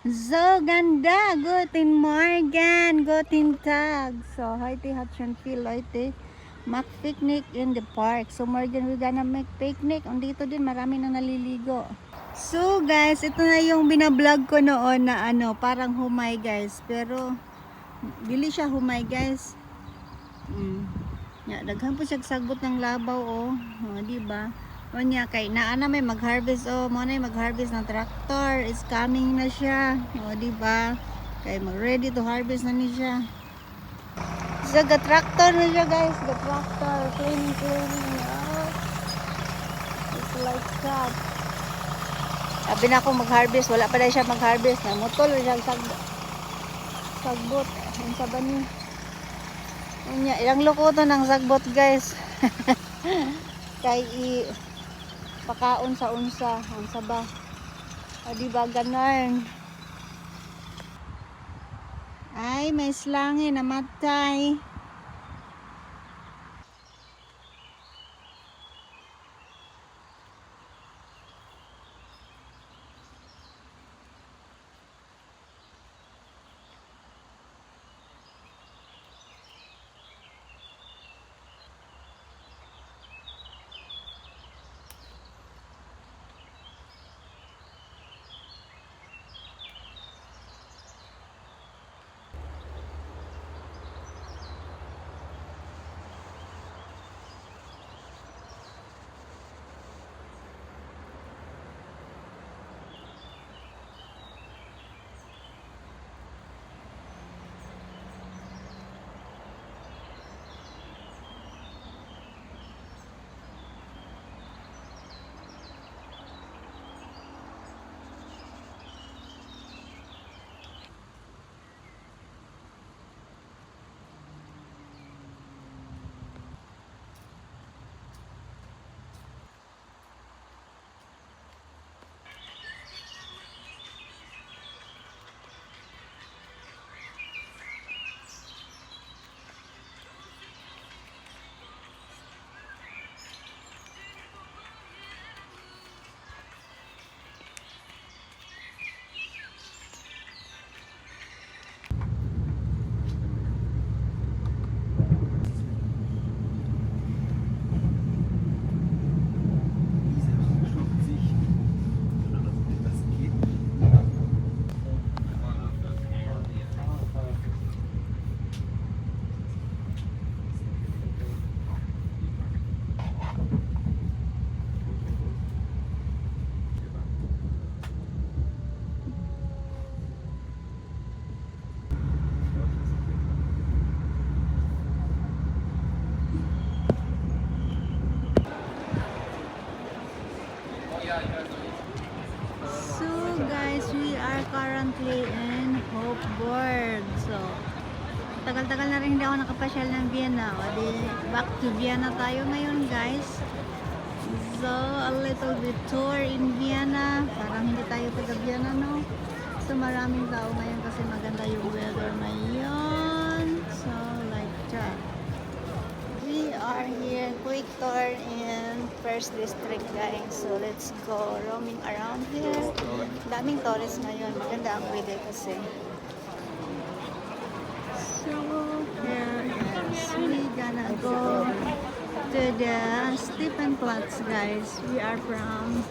So ganda, guten Morgen, guten Tag. So, heute hat schon viel Leute mag-picnic in the park. So, morgen we gonna make picnic. Und dito din marami na naliligo. So, guys, ito na yung binablog ko noon na parang humay, guys. Pero, dili siya humay, guys. Daghan po siya sagbot ng labaw, oh. Diba? O niya, kay naana may mag-harvest, oh. Muna yung mag-harvest ng tractor. It's coming na siya. O, diba? Kay mag-ready to harvest na niya siya. So, ga-tractor na siya, guys. Ga-tractor. Cleaning. Oh. It's like that. Sabi na akong mag-harvest. Wala pa na siya mag-harvest. Namutol na siya sagbot. Ang saba niya. Ilang loko to ng sagbot, guys. Kay pakaon sa unsa ang saba. Di ba ganon? Ay, may slange namatay. So guys, we are currently in Hofburg. So, tagal-tagal na rin hindi ako nakapasyal ng Vienna. O di, back to Vienna tayo ngayon, guys. So, a little bit tour in Vienna. Parang hindi tayo taga Vienna, no? So, maraming tao ngayon kasi maganda yung weather ngayon. So, like that. We are here, quick tour in First District, guys. So, let's go roaming around here. Daming tourists ngayon. Maganda ang weather kasi. So, here is we gonna go to the Stephanplatz, guys. We are from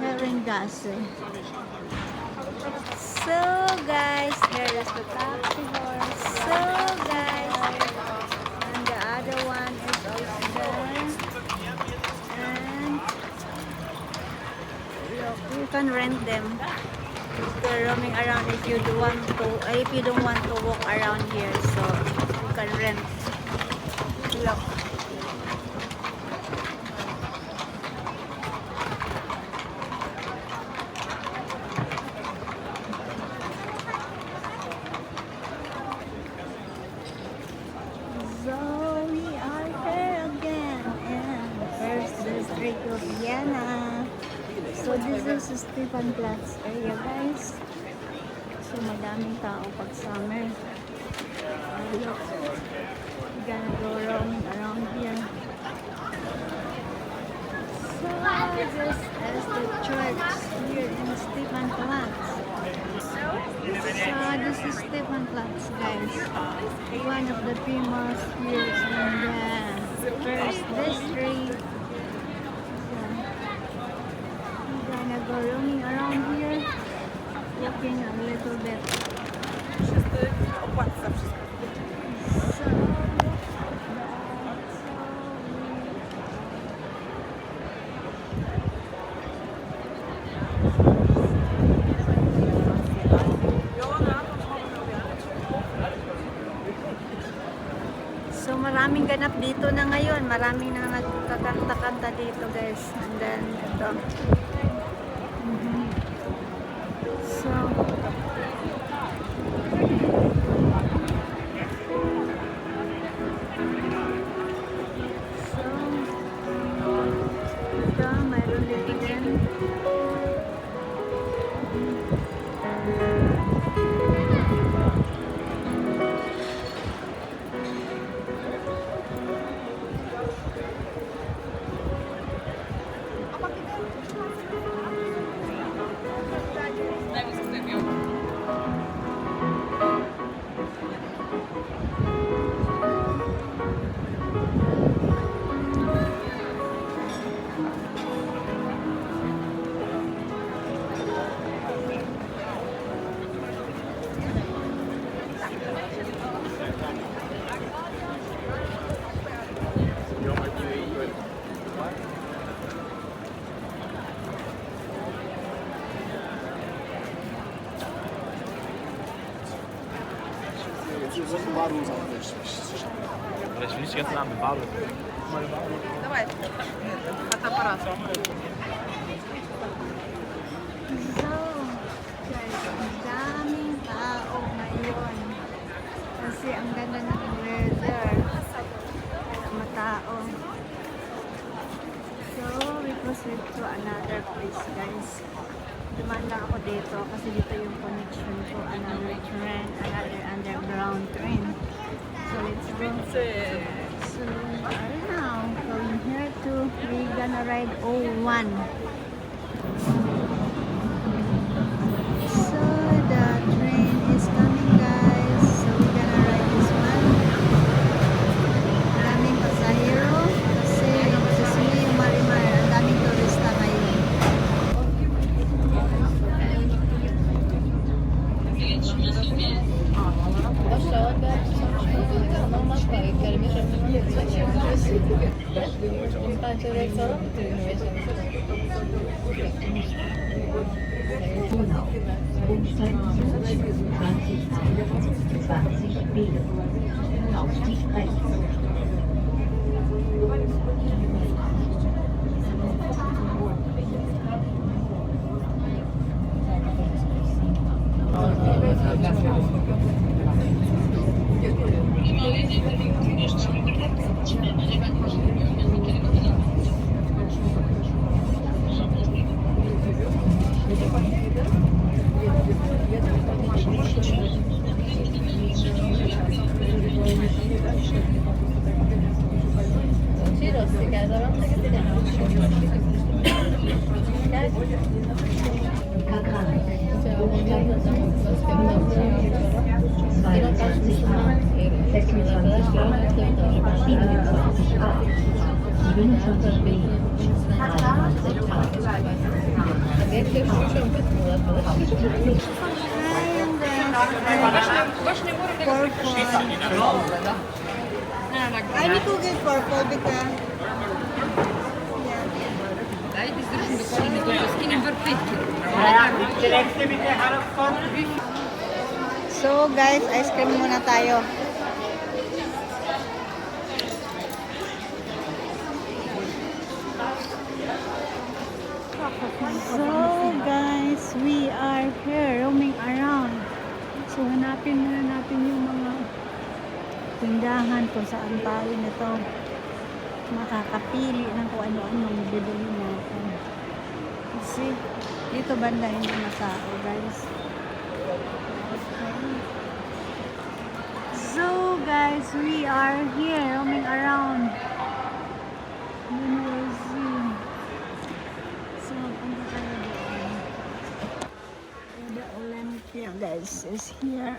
Herrengasse. So, guys, there is the taxi horse. So, guys, and the other one is also there. And look, you can rent them. So, roaming around if you don't want to walk around here, so you can rent. Look. So we are here again in First District of Vienna. So this is Stephanplatz area, guys. So madaming tao pag summer. Look, we're gonna go roaming around here. So this is the church here in Stephanplatz. this is Stephanplatz, guys. One of the famous here in the first district. So, we're gonna go roaming around here, walking a little bit. So, So maraming ganap dito na ngayon. Maraming na nagkakanta-kanta dito, guys. And then ito. So ito, mayroon dito din. Решили сейчас нам балу. Давай. Фотоаппарат. So, guys, ang daming tao ngayon. Kasi ang ganda ng weather. Kaya matao. So, we proceed to another place, guys. Dumaan lang ako dito kasi dito yung connection ko. Another train, another underground train. So, let's go. So, we are now going here to, we're gonna ride 01. So, the train is coming, guys. So, we're gonna ride this one. Daming pasahero kasi Sismi yung Marimar. Ang daming turista ngayon. I need to get purple because so guys, ice cream muna tayo. So guys, we are here roaming around. So hanapin muna natin yung mga tindahan kung saan tayo nito makakapili ng kung ano-anong bibili natin. Kasi dito banda hindi na tao, guys. Okay. So guys, we are here roaming around. Then we'll see. So punta tayo doon. The Olympic Yeah, guys, is here.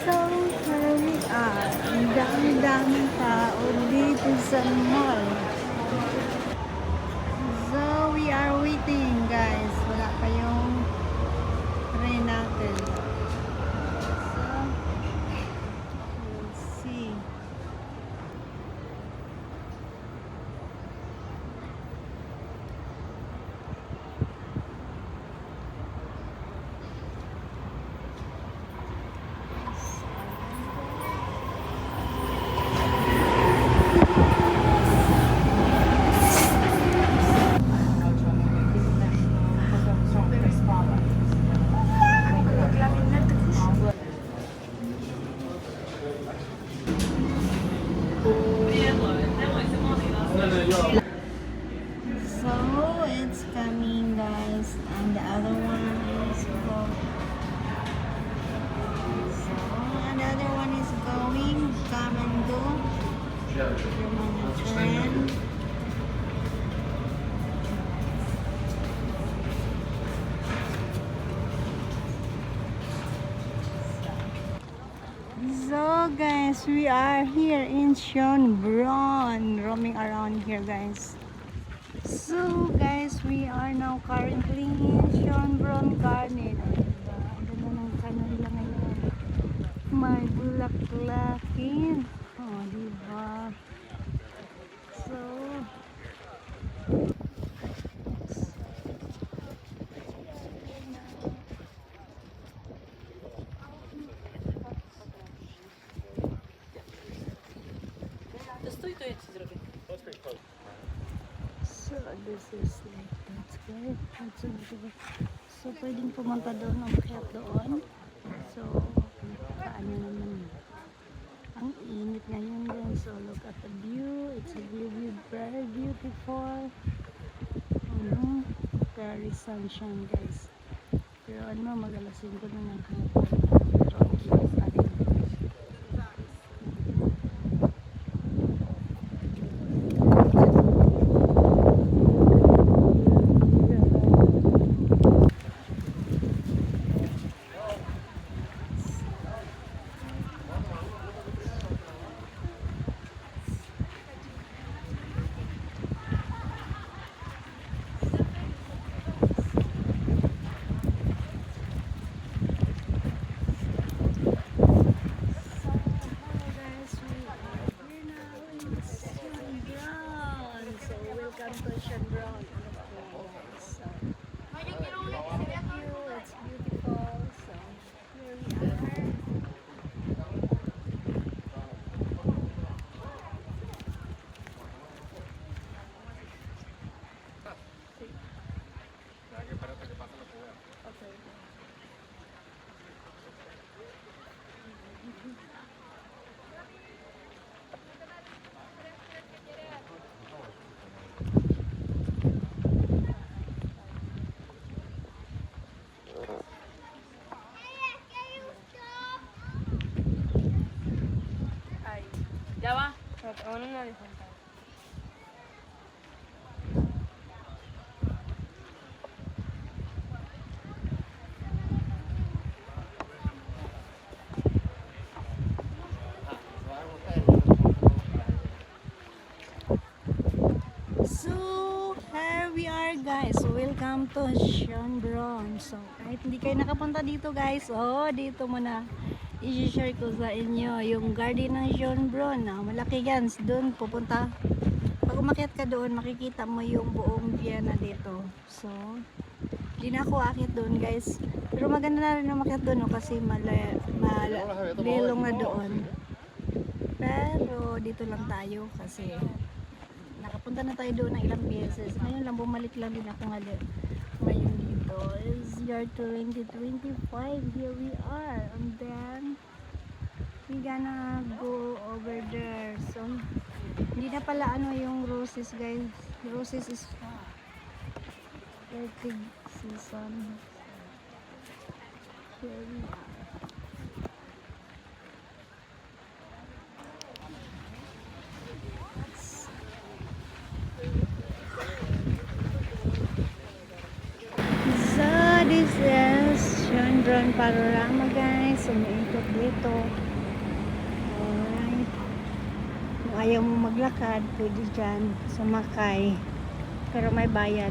So, here we are. Ang dami-daming tao dito sa mall. So, we are waiting, guys. Wala pa yung train natin. So, we'll see. So it's coming, guys, and the other one is going. So another one is going, come and go. Yung mga trend. So guys, we are here in Schönbrunn, roaming around here, guys. So guys, we are now currently in Schönbrunn Garden. Ang ganda ng kanila ngayon. May bulaklakin. Oh, diba? So, so this is like that's good. That's so beautiful. So pwedeng pumunta doon o makiat doon. So, paano naman. Ang init ngayon, guys. So look at the view. It's really very beautiful. Very sunshine, guys. Pero ano, mag-alasin ko na ng hapon. Pero ang init pa rin. ¿Ya va? Ahora no le falta. So, here we are, guys. Welcome to Schönbrunn. So, kahit hindi kayo nakapunta dito, guys, dito muna i-share ko sa inyo yung garden ng Schönbrunn. Malaki yan. Doon pupunta. Pag umakyat ka doon, makikita mo yung buong Vienna dito. So, hindi na ako akit doon, guys. Pero maganda na rin umakyat doon, no, kasi malilong na doon. Pero, dito lang tayo kasi nakapunta na tayo doon ng ilang beses. Ngayon lang, bumalik lang din ako ngayon dito. It's year 2025. Here we are. And then, we gonna go over there. So, hindi na pala yung roses, guys. Roses is fertig season. Here we are. drone panorama guys. Umiikot dito. Alright. Kung ayaw mo maglakad, pwede dyan sumakay. Pero may bayad.